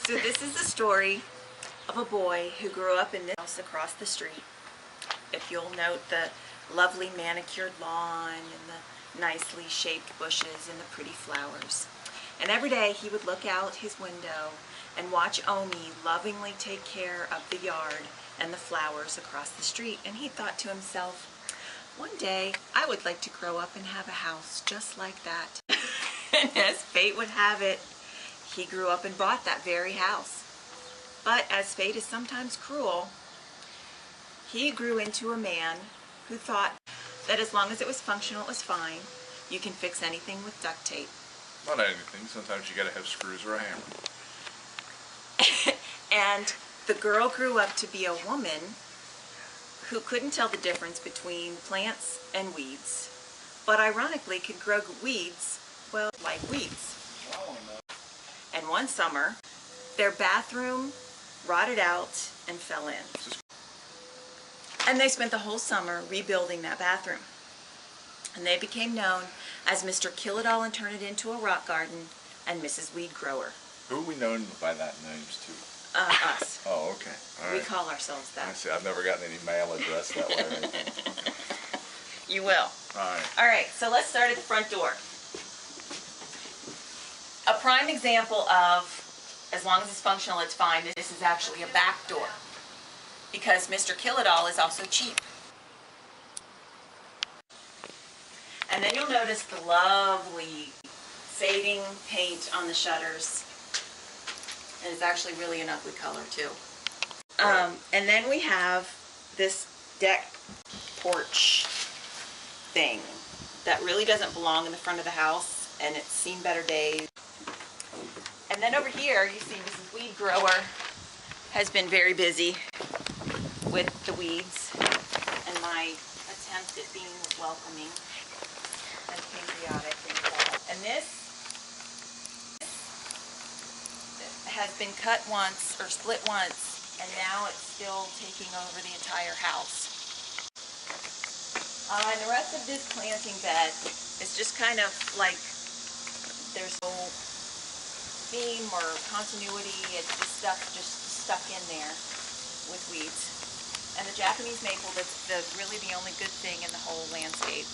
So this is the story of a boy who grew up in this house across the street. If you'll note the lovely manicured lawn and the nicely shaped bushes and the pretty flowers. And every day he would look out his window and watch Omi lovingly take care of the yard and the flowers across the street. And he thought to himself, one day I would like to grow up and have a house just like that. And as fate would have it, he grew up and bought that very house. But as fate is sometimes cruel, he grew into a man who thought that as long as it was functional, it was fine. You can fix anything with duct tape. Not anything. Sometimes you gotta have screws or a hammer. And the girl grew up to be a woman who couldn't tell the difference between plants and weeds, but ironically could grow weeds, well, like weeds. And one summer, their bathroom rotted out and fell in. And they spent the whole summer rebuilding that bathroom. And they became known as Mr. Kill-It-All and Turn It Into a Rock Garden and Mrs. Weedgrower. Who are we known by that names to? Us. Oh, okay. All right. We call ourselves that. I see. I've never gotten any mail addressed that way or anything. Okay. You will. All right, so let's start at the front door. A prime example of, as long as it's functional, it's fine. This is actually a back door, because Mr. Kill-It-All is also cheap. And then you'll notice the lovely fading paint on the shutters. And it's actually really an ugly color too. And then we have this deck porch thing that really doesn't belong in the front of the house, and it's seen better days. And then over here you see Mrs. Weedgrower has been very busy with the weeds and my attempt at being welcoming and patriotic and all. And this has been cut once or split once, and now it's still taking over the entire house. And the rest of this planting bed is just kind of like there's no theme or continuity. It's just stuck in there with weeds. And the Japanese maple, that's really the only good thing in the whole landscape.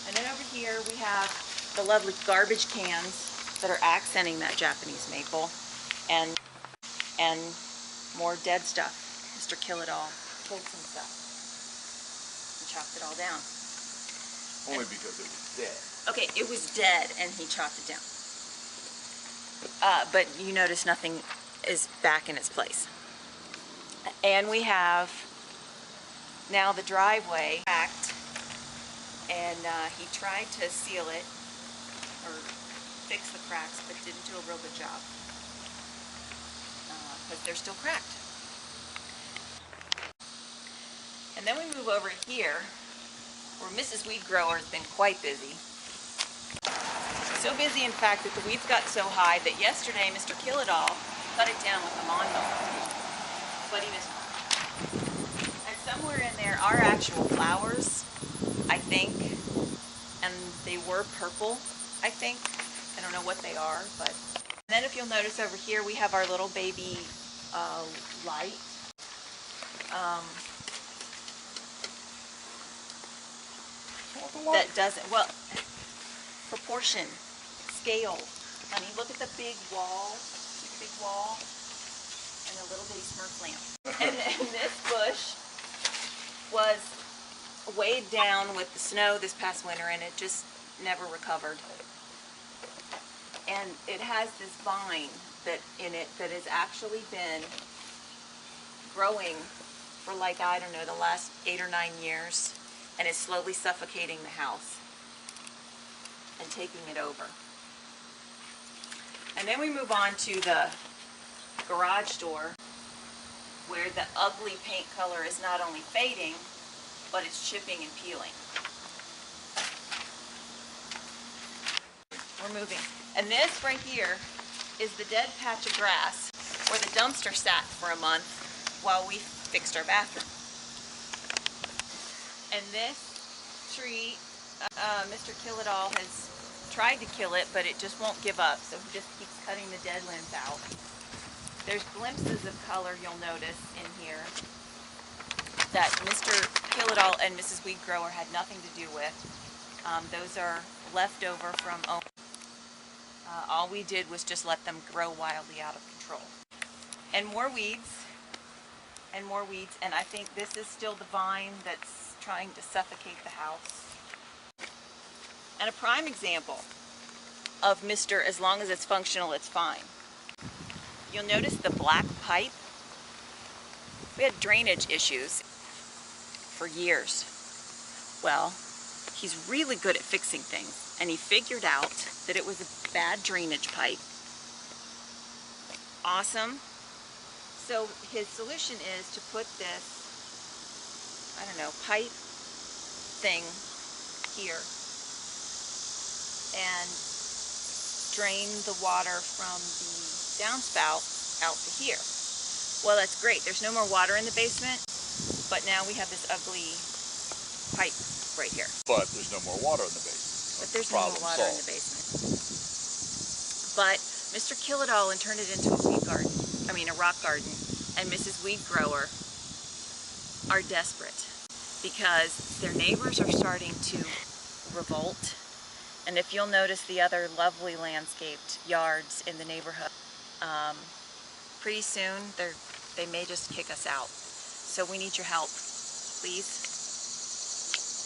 And then over here we have the lovely garbage cans that are accenting that Japanese maple, and more dead stuff. Mr. Kill-It-All pulled some stuff and chopped it all down. Only because it was dead. Okay, it was dead and he chopped it down. But you notice nothing is back in its place. And we have now the driveway cracked, and he tried to seal it or fix the cracks, but didn't do a real good job because they're still cracked. And then we move over here where Mrs. Weedgrower has been quite busy. So busy, in fact, that the weeds got so high that yesterday Mr. Kill-It-All cut it down with a lawnmower. But he missed one. And somewhere in there are actual flowers, I think, and they were purple, I think. I don't know what they are, but... And then if you'll notice over here, we have our little baby light. That doesn't, well, proportion, scale. Honey, look at the big wall, and the little bitty Smurf lamp. And this bush was weighed down with the snow this past winter, and it just never recovered. And it has this vine in it that has actually been growing for, like, I don't know, the last 8 or 9 years, and is slowly suffocating the house and taking it over. And then we move on to the garage door, where the ugly paint color is not only fading, but it's chipping and peeling. We're moving. And this right here is the dead patch of grass where the dumpster sat for a month while we fixed our bathroom. And this tree, Mr. Kill-It-All has tried to kill it, but it just won't give up, so he just keeps cutting the dead limbs out. There's glimpses of color you'll notice in here that Mr. Kill-It-All and Mrs. Weedgrower had nothing to do with. Those are left over from Owen. All we did was just let them grow wildly out of control. And more weeds, and more weeds, and I think this is still the vine that's trying to suffocate the house. And a prime example of Mr. As long as it's functional, it's fine. You'll notice the black pipe. We had drainage issues for years. Well, he's really good at fixing things, and he figured out that it was a bad drainage pipe. Awesome. So his solution is to put this, I don't know, pipe thing here and drain the water from the downspout out to here. Well, that's great. There's no more water in the basement, but now we have this ugly pipe right here. But there's no more water in the basement. But there's no more water in the basement. But Mr. Kill-It-All turned it into a weed garden. I mean, a rock garden. And Mrs. Weedgrower are desperate because their neighbors are starting to revolt. And if you'll notice the other lovely landscaped yards in the neighborhood, pretty soon they may just kick us out. So we need your help, please.